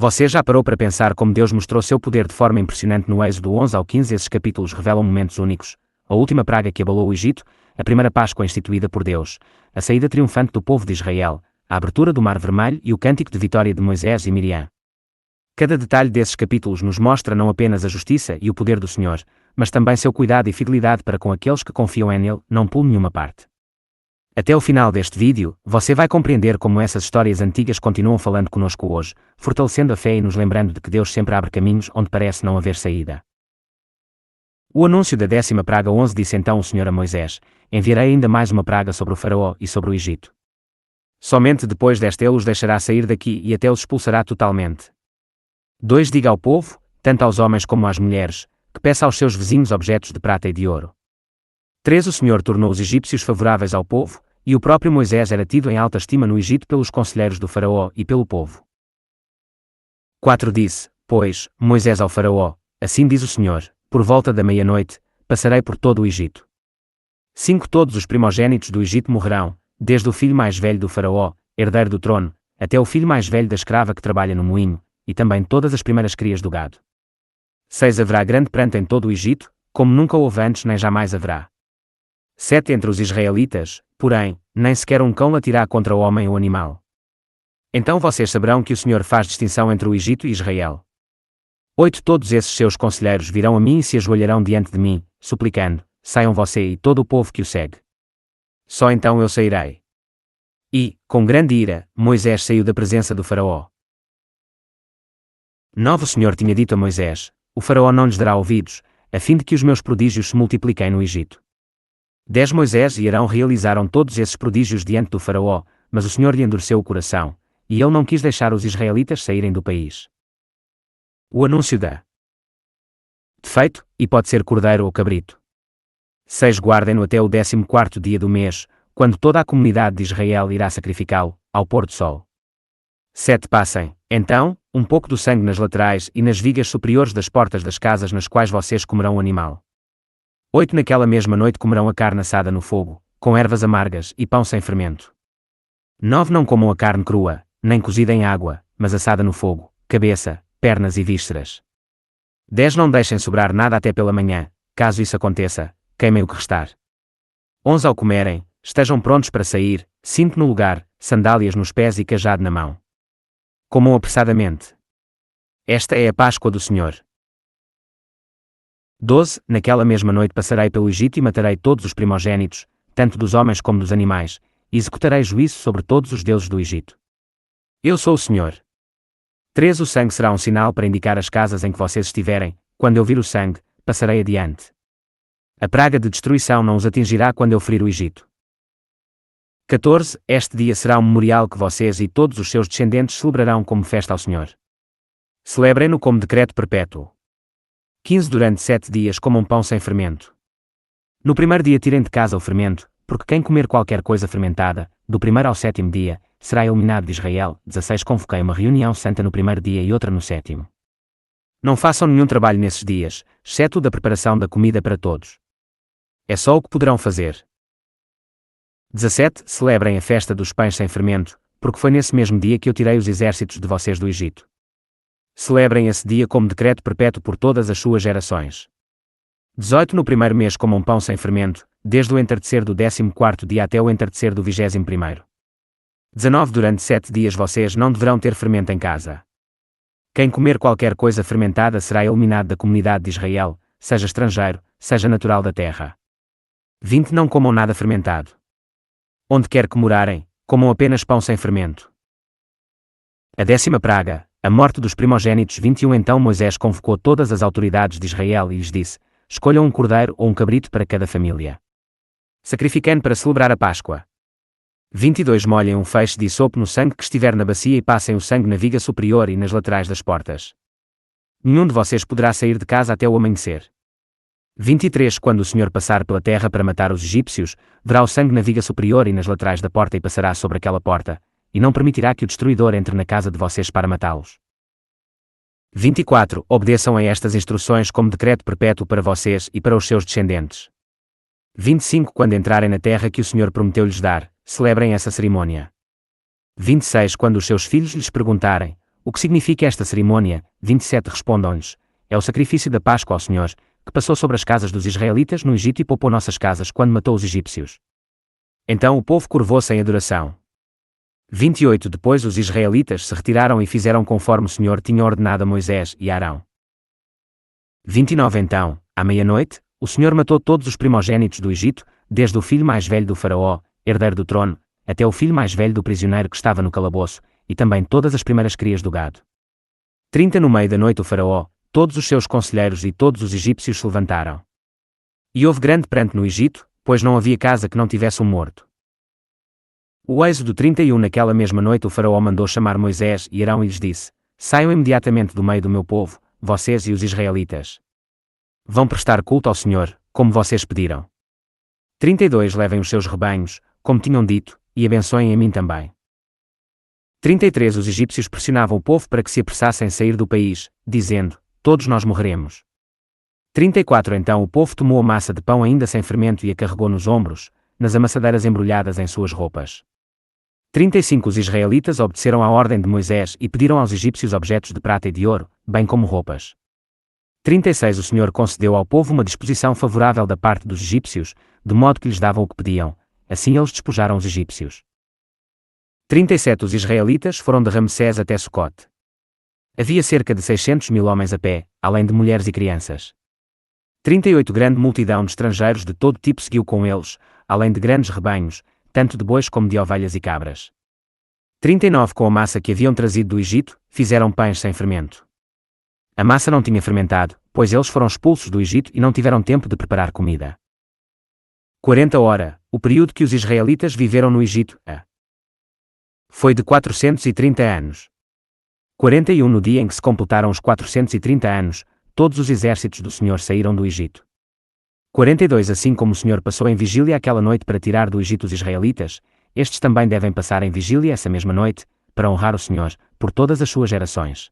Você já parou para pensar como Deus mostrou seu poder de forma impressionante no Êxodo 11 ao 15? Esses capítulos revelam momentos únicos. A última praga que abalou o Egito, a primeira Páscoa instituída por Deus, a saída triunfante do povo de Israel, a abertura do Mar Vermelho e o cântico de vitória de Moisés e Miriam. Cada detalhe desses capítulos nos mostra não apenas a justiça e o poder do Senhor, mas também seu cuidado e fidelidade para com aqueles que confiam nele, não pule nenhuma parte. Até o final deste vídeo, você vai compreender como essas histórias antigas continuam falando conosco hoje, fortalecendo a fé e nos lembrando de que Deus sempre abre caminhos onde parece não haver saída. O anúncio da 10ª praga 11 disse então o Senhor a Moisés: enviarei ainda mais uma praga sobre o Faraó e sobre o Egito. Somente depois desta ele os deixará sair daqui e até os expulsará totalmente. 2. Diga ao povo, tanto aos homens como às mulheres, que peça aos seus vizinhos objetos de prata e de ouro. 3. O Senhor tornou os egípcios favoráveis ao povo, e o próprio Moisés era tido em alta estima no Egito pelos conselheiros do Faraó e pelo povo. 4. Disse, pois, Moisés ao Faraó: assim diz o Senhor, por volta da meia-noite, passarei por todo o Egito. 5. Todos os primogênitos do Egito morrerão, desde o filho mais velho do Faraó, herdeiro do trono, até o filho mais velho da escrava que trabalha no moinho, e também todas as primeiras crias do gado. 6. Haverá grande pranto em todo o Egito, como nunca houve antes nem jamais haverá. 7. Entre os israelitas, porém, nem sequer um cão latirá contra o homem ou animal. Então vocês saberão que o Senhor faz distinção entre o Egito e Israel. 8. Todos esses seus conselheiros virão a mim e se ajoelharão diante de mim, suplicando: saiam você e todo o povo que o segue. Só então eu sairei. E, com grande ira, Moisés saiu da presença do Faraó. 9. O Senhor tinha dito a Moisés: o Faraó não lhes dará ouvidos, a fim de que os meus prodígios se multipliquem no Egito. 10. Moisés e Arão realizaram todos esses prodígios diante do Faraó, mas o Senhor lhe endureceu o coração, e ele não quis deixar os israelitas saírem do país. O anúncio da defeito, e pode ser cordeiro ou cabrito. 6. Guardem-no até o 14º dia do mês, quando toda a comunidade de Israel irá sacrificá-lo, ao pôr do sol. 7. Passem, então, um pouco do sangue nas laterais e nas vigas superiores das portas das casas nas quais vocês comerão o animal. 8. Naquela mesma noite comerão a carne assada no fogo, com ervas amargas e pão sem fermento. 9. Não comam a carne crua, nem cozida em água, mas assada no fogo, cabeça, pernas e vísceras. 10. Não deixem sobrar nada até pela manhã, caso isso aconteça, queimem o que restar. 11. Ao comerem, estejam prontos para sair, cinto no lugar, sandálias nos pés e cajado na mão. Comam apressadamente. Esta é a Páscoa do Senhor. 12. Naquela mesma noite passarei pelo Egito e matarei todos os primogênitos, tanto dos homens como dos animais, e executarei juízo sobre todos os deuses do Egito. Eu sou o Senhor. 13. O sangue será um sinal para indicar as casas em que vocês estiverem. Quando eu vir o sangue, passarei adiante. A praga de destruição não os atingirá quando eu ferir o Egito. 14. Este dia será um memorial que vocês e todos os seus descendentes celebrarão como festa ao Senhor. Celebrem-no como decreto perpétuo. 15. Durante 7 dias comam pão sem fermento. No primeiro dia tirem de casa o fermento, porque quem comer qualquer coisa fermentada, do primeiro ao 7º dia, será eliminado de Israel. 16. Convoquei uma reunião santa no primeiro dia e outra no 7º. Não façam nenhum trabalho nesses dias, exceto o da preparação da comida para todos. É só o que poderão fazer. 17. Celebrem a festa dos pães sem fermento, porque foi nesse mesmo dia que eu tirei os exércitos de vocês do Egito. Celebrem esse dia como decreto perpétuo por todas as suas gerações. 18. No primeiro mês comam pão sem fermento, desde o entardecer do 14º dia até o entardecer do 21º. 19. Durante 7 dias vocês não deverão ter fermento em casa. Quem comer qualquer coisa fermentada será eliminado da comunidade de Israel, seja estrangeiro, seja natural da terra. 20. Não comam nada fermentado. Onde quer que morarem, comam apenas pão sem fermento. A 10ª praga, a morte dos primogênitos. 21. Então Moisés convocou todas as autoridades de Israel e lhes disse: escolham um cordeiro ou um cabrito para cada família. Sacrifiquem para celebrar a Páscoa. 22. Molhem um feixe de isopo no sangue que estiver na bacia e passem o sangue na viga superior e nas laterais das portas. Nenhum de vocês poderá sair de casa até o amanhecer. 23. Quando o Senhor passar pela terra para matar os egípcios, verá o sangue na viga superior e nas laterais da porta e passará sobre aquela porta, e não permitirá que o destruidor entre na casa de vocês para matá-los. 24. Obedeçam a estas instruções como decreto perpétuo para vocês e para os seus descendentes. 25. Quando entrarem na terra que o Senhor prometeu lhes dar, celebrem essa cerimônia. 26. Quando os seus filhos lhes perguntarem: o que significa esta cerimônia? 27 Respondam-lhes: é o sacrifício da Páscoa ao Senhor, que passou sobre as casas dos israelitas no Egito e poupou nossas casas quando matou os egípcios. Então o povo curvou-se em adoração. 28 Depois os israelitas se retiraram e fizeram conforme o Senhor tinha ordenado a Moisés e a Arão. 29 Então, à meia-noite, o Senhor matou todos os primogênitos do Egito, desde o filho mais velho do faraó, herdeiro do trono, até o filho mais velho do prisioneiro que estava no calabouço, e também todas as primeiras crias do gado. 30 No meio da noite o faraó, todos os seus conselheiros e todos os egípcios se levantaram. E houve grande pranto no Egito, pois não havia casa que não tivesse um morto. O Êxodo 31 Naquela mesma noite o faraó mandou chamar Moisés e Arão e lhes disse: Saiam imediatamente do meio do meu povo, vocês e os israelitas. Vão prestar culto ao Senhor, como vocês pediram. 32 Levem os seus rebanhos, como tinham dito, e abençoem a mim também. 33 Os egípcios pressionavam o povo para que se apressassem a sair do país, dizendo: Todos nós morreremos. 34 Então o povo tomou a massa de pão ainda sem fermento e a carregou nos ombros, nas amassadeiras embrulhadas em suas roupas. 35 Os israelitas obedeceram à ordem de Moisés e pediram aos egípcios objetos de prata e de ouro, bem como roupas. 36 O Senhor concedeu ao povo uma disposição favorável da parte dos egípcios, de modo que lhes davam o que pediam, assim eles despojaram os egípcios. 37 Os israelitas foram de Ramsés até Sucote. Havia cerca de 600.000 homens a pé, além de mulheres e crianças. 38 Grande multidão de estrangeiros de todo tipo seguiu com eles, além de grandes rebanhos, tanto de bois como de ovelhas e cabras. 39 Com a massa que haviam trazido do Egito, fizeram pães sem fermento. A massa não tinha fermentado, pois eles foram expulsos do Egito e não tiveram tempo de preparar comida. 40 Ora, o período que os israelitas viveram no Egito, foi de 430 anos. 41 No dia em que se completaram os 430 anos, todos os exércitos do Senhor saíram do Egito. 42 Assim como o Senhor passou em vigília aquela noite para tirar do Egito os israelitas, estes também devem passar em vigília essa mesma noite, para honrar o Senhor, por todas as suas gerações.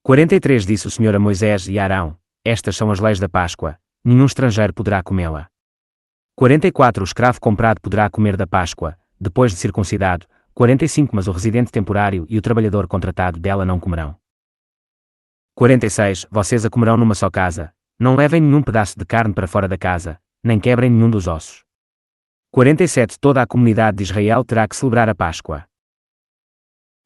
43 Disse o Senhor a Moisés e a Arão: Estas são as leis da Páscoa, nenhum estrangeiro poderá comê-la. 44 O escravo comprado poderá comer da Páscoa, depois de circuncidado. 45 Mas o residente temporário e o trabalhador contratado dela não comerão. 46 Vocês a comerão numa só casa. Não levem nenhum pedaço de carne para fora da casa, nem quebrem nenhum dos ossos. 47 Toda a comunidade de Israel terá que celebrar a Páscoa.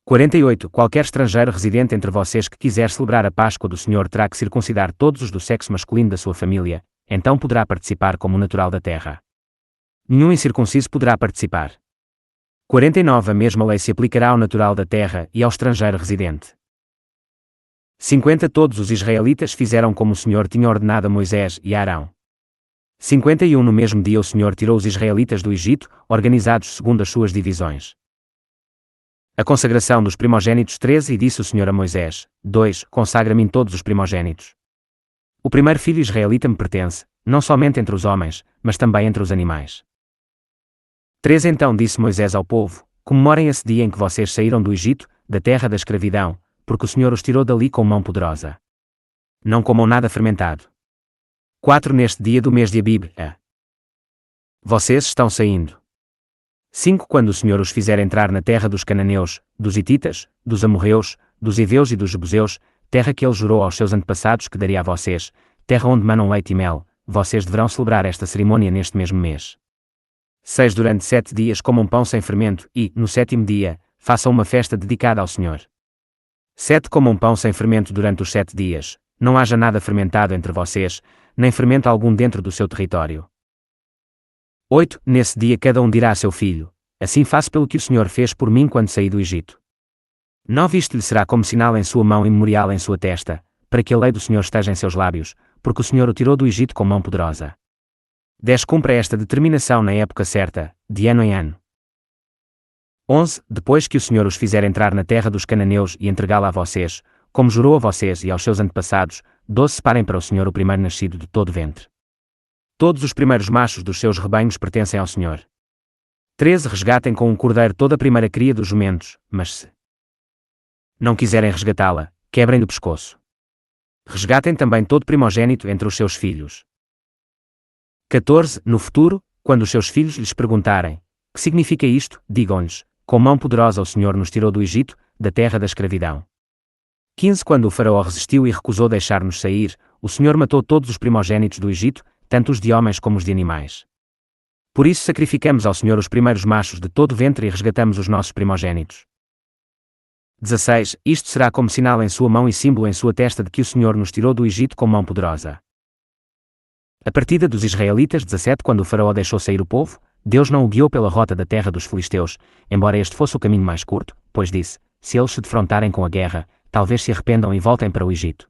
48 Qualquer estrangeiro residente entre vocês que quiser celebrar a Páscoa do Senhor terá que circuncidar todos os do sexo masculino da sua família, então poderá participar como natural da terra. Nenhum incircunciso poderá participar. 49 A mesma lei se aplicará ao natural da terra e ao estrangeiro residente. 50 Todos os israelitas fizeram como o Senhor tinha ordenado a Moisés e a Arão. 51 No mesmo dia o Senhor tirou os israelitas do Egito, organizados segundo as suas divisões. A consagração dos primogênitos 13 E disse o Senhor a Moisés: 2 Consagra-me todos os primogênitos. O primeiro filho israelita me pertence, não somente entre os homens, mas também entre os animais. 3 Então disse Moisés ao povo: Comemorem esse dia em que vocês saíram do Egito, da terra da escravidão, porque o Senhor os tirou dali com mão poderosa. Não comam nada fermentado. 4 Neste dia do mês de Abib, vocês estão saindo. 5 Quando o Senhor os fizer entrar na terra dos cananeus, dos hititas, dos amorreus, dos heveus e dos jebuseus, terra que ele jurou aos seus antepassados que daria a vocês, terra onde manam leite e mel, vocês deverão celebrar esta cerimônia neste mesmo mês. 6 Durante 7 dias comam pão sem fermento e, no 7º dia, façam uma festa dedicada ao Senhor. 7 Comam pão sem fermento durante os 7 dias, não haja nada fermentado entre vocês, nem fermento algum dentro do seu território. 8 Nesse dia cada um dirá a seu filho: Assim faço pelo que o Senhor fez por mim quando saí do Egito. 9 Isto lhe será como sinal em sua mão e memorial em sua testa, para que a lei do Senhor esteja em seus lábios, porque o Senhor o tirou do Egito com mão poderosa. 10 Cumpra esta determinação na época certa, de ano em ano. 11 Depois que o Senhor os fizer entrar na terra dos cananeus e entregá-la a vocês, como jurou a vocês e aos seus antepassados, 12 Separem para o Senhor o primeiro nascido de todo ventre. Todos os primeiros machos dos seus rebanhos pertencem ao Senhor. 13 Resgatem com um cordeiro toda a primeira cria dos jumentos, mas se não quiserem resgatá-la, quebrem do pescoço. Resgatem também todo primogênito entre os seus filhos. 14 No futuro, quando os seus filhos lhes perguntarem: Que significa isto? Digam-lhes: Com mão poderosa o Senhor nos tirou do Egito, da terra da escravidão. 15 Quando o faraó resistiu e recusou deixar-nos sair, o Senhor matou todos os primogênitos do Egito, tanto os de homens como os de animais. Por isso sacrificamos ao Senhor os primeiros machos de todo o ventre e resgatamos os nossos primogênitos. 16 Isto será como sinal em sua mão e símbolo em sua testa de que o Senhor nos tirou do Egito com mão poderosa. A partida dos israelitas. 17 Quando o faraó deixou sair o povo, Deus não o guiou pela rota da terra dos filisteus, embora este fosse o caminho mais curto, pois disse, se eles se defrontarem com a guerra, talvez se arrependam e voltem para o Egito.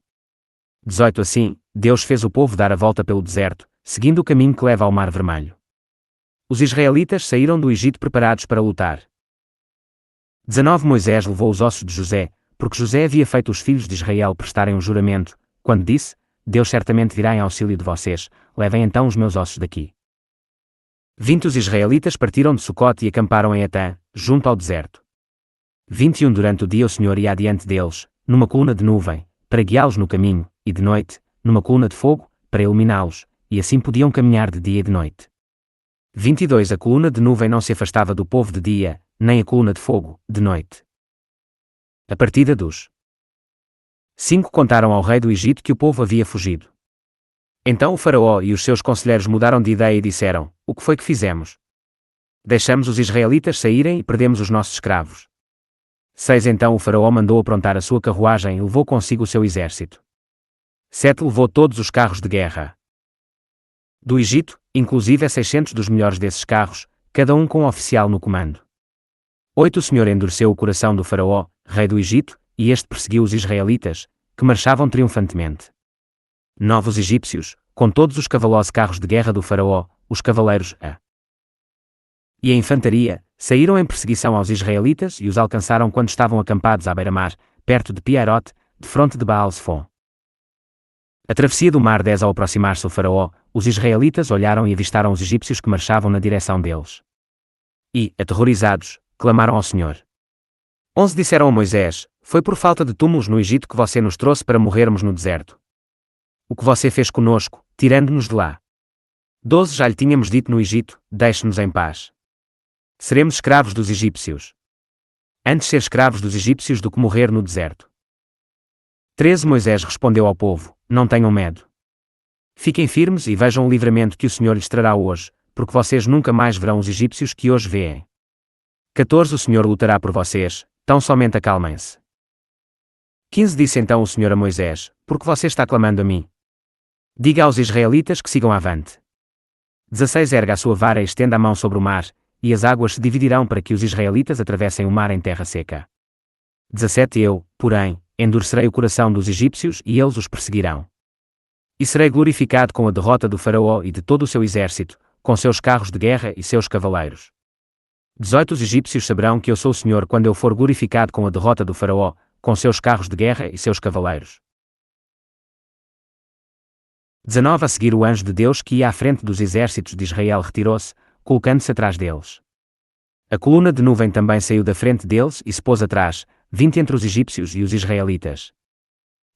18 Assim, Deus fez o povo dar a volta pelo deserto, seguindo o caminho que leva ao Mar Vermelho. Os israelitas saíram do Egito preparados para lutar. 19 Moisés levou os ossos de José, porque José havia feito os filhos de Israel prestarem um juramento, quando disse, Deus certamente virá em auxílio de vocês, levem então os meus ossos daqui. 20 Os israelitas partiram de Sucote e acamparam em Etã, junto ao deserto. 21 Durante o dia o Senhor ia adiante deles, numa coluna de nuvem, para guiá-los no caminho, e de noite, numa coluna de fogo, para iluminá-los, e assim podiam caminhar de dia e de noite. 22 A coluna de nuvem não se afastava do povo de dia, nem a coluna de fogo, de noite. A partida dos 5 Contaram ao rei do Egito que o povo havia fugido. Então o faraó e os seus conselheiros mudaram de ideia e disseram, o que foi que fizemos? Deixamos os israelitas saírem e perdemos os nossos escravos. 6 Então o faraó mandou aprontar a sua carruagem e levou consigo o seu exército. 7 Levou todos os carros de guerra do Egito, inclusive 600 dos melhores desses carros, cada um com um oficial no comando. 8 O Senhor endureceu o coração do faraó, rei do Egito, e este perseguiu os israelitas, que marchavam triunfantemente. 9 Os egípcios, com todos os cavalos carros de guerra do faraó, os cavaleiros e a infantaria, saíram em perseguição aos israelitas e os alcançaram quando estavam acampados à beira-mar, perto de Piarote, defronte de Baal-Zephon. A travessia do mar 10 Ao aproximar-se o faraó, os israelitas olharam e avistaram os egípcios que marchavam na direção deles. E, aterrorizados, clamaram ao Senhor. 11 Disseram a Moisés, foi por falta de túmulos no Egito que você nos trouxe para morrermos no deserto. O que você fez conosco, tirando-nos de lá. 12 Já lhe tínhamos dito no Egito, deixe-nos em paz. Seremos escravos dos egípcios. Antes ser escravos dos egípcios do que morrer no deserto. 13 Moisés respondeu ao povo, não tenham medo. Fiquem firmes e vejam o livramento que o Senhor lhes trará hoje, porque vocês nunca mais verão os egípcios que hoje veem. 14 O Senhor lutará por vocês, tão somente acalmem-se. 15 Disse então o Senhor a Moisés, por que você está clamando a mim? Diga aos israelitas que sigam avante. 16 Erga a sua vara e estenda a mão sobre o mar, e as águas se dividirão para que os israelitas atravessem o mar em terra seca. 17 Eu, porém, endurecerei o coração dos egípcios e eles os perseguirão. E serei glorificado com a derrota do faraó e de todo o seu exército, com seus carros de guerra e seus cavaleiros. 18 Os egípcios saberão que eu sou o Senhor quando eu for glorificado com a derrota do faraó, com seus carros de guerra e seus cavaleiros. 19 A seguir o anjo de Deus que ia à frente dos exércitos de Israel retirou-se, colocando-se atrás deles. A coluna de nuvem também saiu da frente deles e se pôs atrás, 20 entre os egípcios e os israelitas.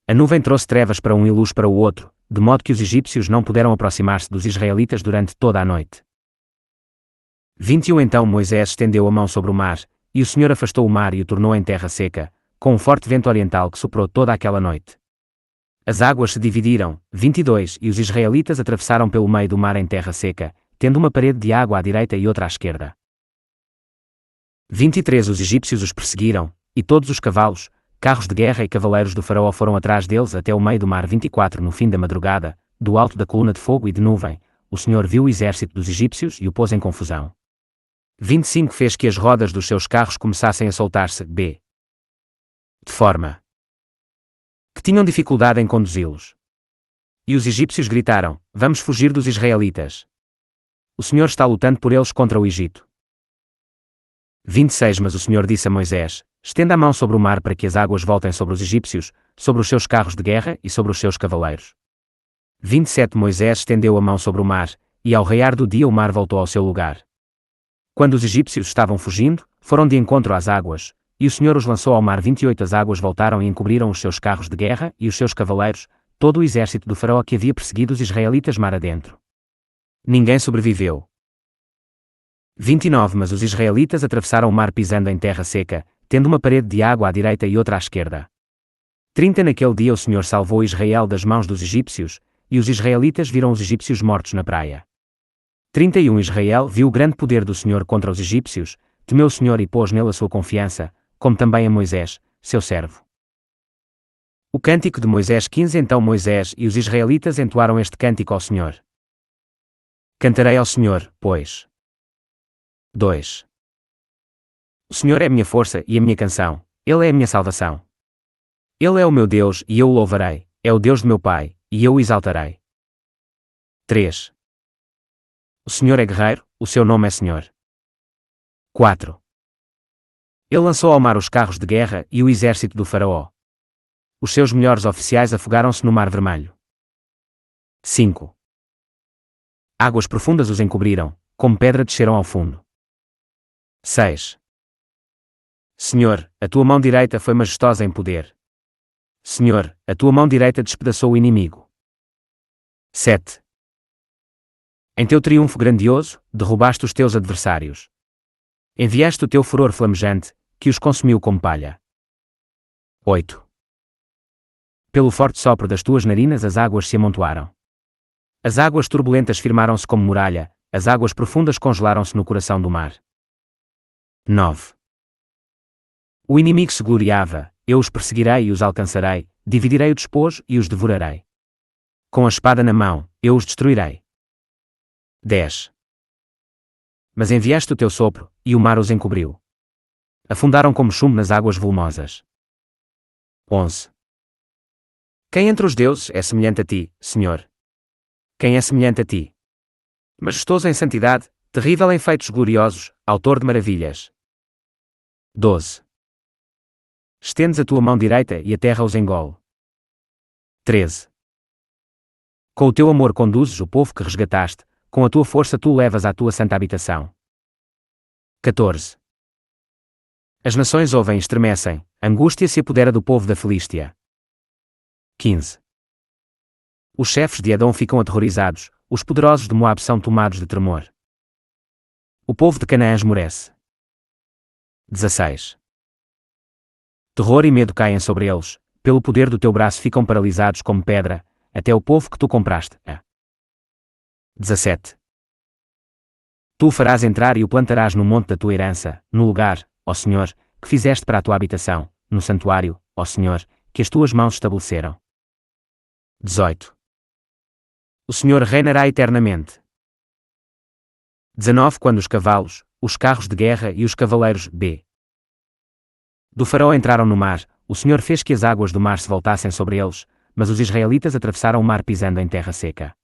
A nuvem trouxe trevas para um e luz para o outro, de modo que os egípcios não puderam aproximar-se dos israelitas durante toda a noite. 21 Então Moisés estendeu a mão sobre o mar, e o Senhor afastou o mar e o tornou em terra seca, com um forte vento oriental que soprou toda aquela noite. As águas se dividiram, 22 e os israelitas atravessaram pelo meio do mar em terra seca, tendo uma parede de água à direita e outra à esquerda. 23 Os egípcios os perseguiram, e todos os cavalos, carros de guerra e cavaleiros do faraó foram atrás deles até o meio do mar. 24 No fim da madrugada, do alto da coluna de fogo e de nuvem, o Senhor viu o exército dos egípcios e o pôs em confusão. 25 Fez que as rodas dos seus carros começassem a soltar-se, de forma que tinham dificuldade em conduzi-los. E os egípcios gritaram, vamos fugir dos israelitas. O Senhor está lutando por eles contra o Egito. 26 Mas o Senhor disse a Moisés, estenda a mão sobre o mar para que as águas voltem sobre os egípcios, sobre os seus carros de guerra e sobre os seus cavaleiros. 27 Moisés estendeu a mão sobre o mar, e ao raiar do dia o mar voltou ao seu lugar. Quando os egípcios estavam fugindo, foram de encontro às águas, e o Senhor os lançou ao mar. 28 As águas voltaram e encobriram os seus carros de guerra e os seus cavaleiros, todo o exército do faraó que havia perseguido os israelitas mar adentro. Ninguém sobreviveu. 29 Mas os israelitas atravessaram o mar pisando em terra seca, tendo uma parede de água à direita e outra à esquerda. 30 Naquele dia o Senhor salvou Israel das mãos dos egípcios, e os israelitas viram os egípcios mortos na praia. 31 Israel viu o grande poder do Senhor contra os egípcios, temeu o Senhor e pôs nele a sua confiança, como também a Moisés, seu servo. O cântico de Moisés 15 Então Moisés e os israelitas entoaram este cântico ao Senhor. Cantarei ao Senhor, pois. 2. O Senhor é minha força e a minha canção, Ele é a minha salvação. Ele é o meu Deus e eu o louvarei, é o Deus de meu Pai, e eu o exaltarei. 3. O Senhor é guerreiro, o seu nome é Senhor. 4. Ele lançou ao mar os carros de guerra e o exército do faraó. Os seus melhores oficiais afogaram-se no mar vermelho. 5. Águas profundas os encobriram, como pedra desceram ao fundo. 6. Senhor, a tua mão direita foi majestosa em poder. Senhor, a tua mão direita despedaçou o inimigo. 7. Em teu triunfo grandioso, derrubaste os teus adversários. Enviaste o teu furor flamejante, que os consumiu como palha. 8. Pelo forte sopro das tuas narinas as águas se amontoaram. As águas turbulentas firmaram-se como muralha, as águas profundas congelaram-se no coração do mar. 9. O inimigo se gloriava, eu os perseguirei e os alcançarei, dividirei o despojo e os devorarei. Com a espada na mão, eu os destruirei. 10. Mas enviaste o teu sopro, e o mar os encobriu. Afundaram como chumbo nas águas volumosas. 11. Quem entre os deuses é semelhante a ti, Senhor? Quem é semelhante a ti? Majestoso em santidade, terrível em feitos gloriosos, autor de maravilhas. 12. Estendes a tua mão direita e a terra os engole. 13. Com o teu amor conduzes o povo que resgataste, com a tua força tu o levas à tua santa habitação. 14. As nações ouvem e estremecem, angústia se apodera do povo da Filístia. 15. Os chefes de Edom ficam aterrorizados, os poderosos de Moabe são tomados de tremor. O povo de Canaã esmorece. 16. Terror e medo caem sobre eles, pelo poder do teu braço ficam paralisados como pedra, até o povo que tu compraste. 17. Tu o farás entrar e o plantarás no monte da tua herança, no lugar, ó Senhor, que fizeste para a tua habitação, no santuário, ó Senhor, que as tuas mãos estabeleceram. 18. O Senhor reinará eternamente. 19. Quando os cavalos, os carros de guerra e os cavaleiros do faraó entraram no mar, o Senhor fez que as águas do mar se voltassem sobre eles, mas os israelitas atravessaram o mar pisando em terra seca.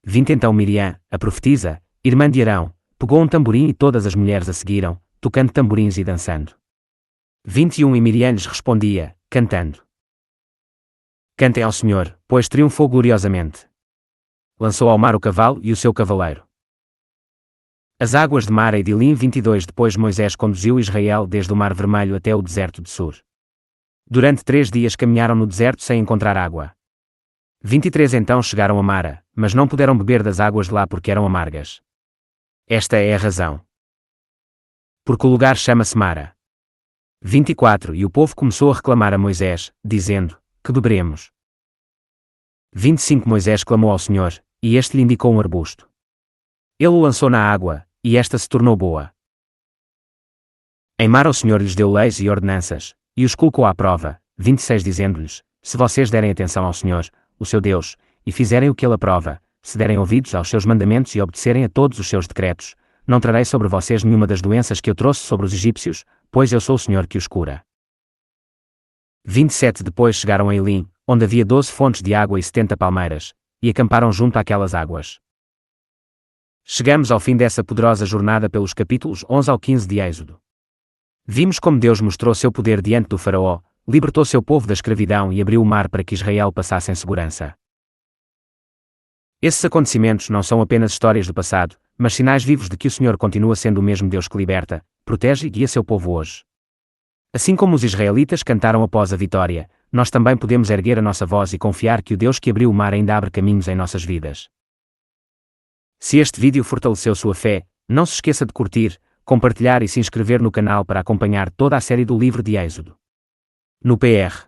20. Então Miriam, a profetisa, irmã de Arão, pegou um tamborim e todas as mulheres a seguiram, tocando tamborins e dançando. 21. E Miriam lhes respondia, cantando. Cantem ao Senhor, pois triunfou gloriosamente. Lançou ao mar o cavalo e o seu cavaleiro. As águas de Mara e de Elim. 22. Depois Moisés conduziu Israel desde o Mar Vermelho até o deserto de Sur. Durante 3 dias caminharam no deserto sem encontrar água. 23. Então chegaram a Mara, mas não puderam beber das águas de lá porque eram amargas. Esta é a razão. Porque o lugar chama-se Mara. 24. E o povo começou a reclamar a Moisés, dizendo, que beberemos? 25. Moisés clamou ao Senhor, e este lhe indicou um arbusto. Ele o lançou na água, e esta se tornou boa. Em Mara o Senhor lhes deu leis e ordenanças, e os colocou à prova. 26. Dizendo-lhes, se vocês derem atenção ao Senhor, o seu Deus, e fizerem o que ele aprova, se derem ouvidos aos seus mandamentos e obedecerem a todos os seus decretos, não trarei sobre vocês nenhuma das doenças que eu trouxe sobre os egípcios, pois eu sou o Senhor que os cura. 27. Depois chegaram a Elim, onde havia 12 fontes de água e 70 palmeiras, e acamparam junto àquelas águas. Chegamos ao fim dessa poderosa jornada pelos capítulos 11 ao 15 de Êxodo. Vimos como Deus mostrou seu poder diante do faraó, libertou seu povo da escravidão e abriu o mar para que Israel passasse em segurança. Esses acontecimentos não são apenas histórias do passado, mas sinais vivos de que o Senhor continua sendo o mesmo Deus que liberta, protege e guia seu povo hoje. Assim como os israelitas cantaram após a vitória, nós também podemos erguer a nossa voz e confiar que o Deus que abriu o mar ainda abre caminhos em nossas vidas. Se este vídeo fortaleceu sua fé, não se esqueça de curtir, compartilhar e se inscrever no canal para acompanhar toda a série do livro de Êxodo. No PR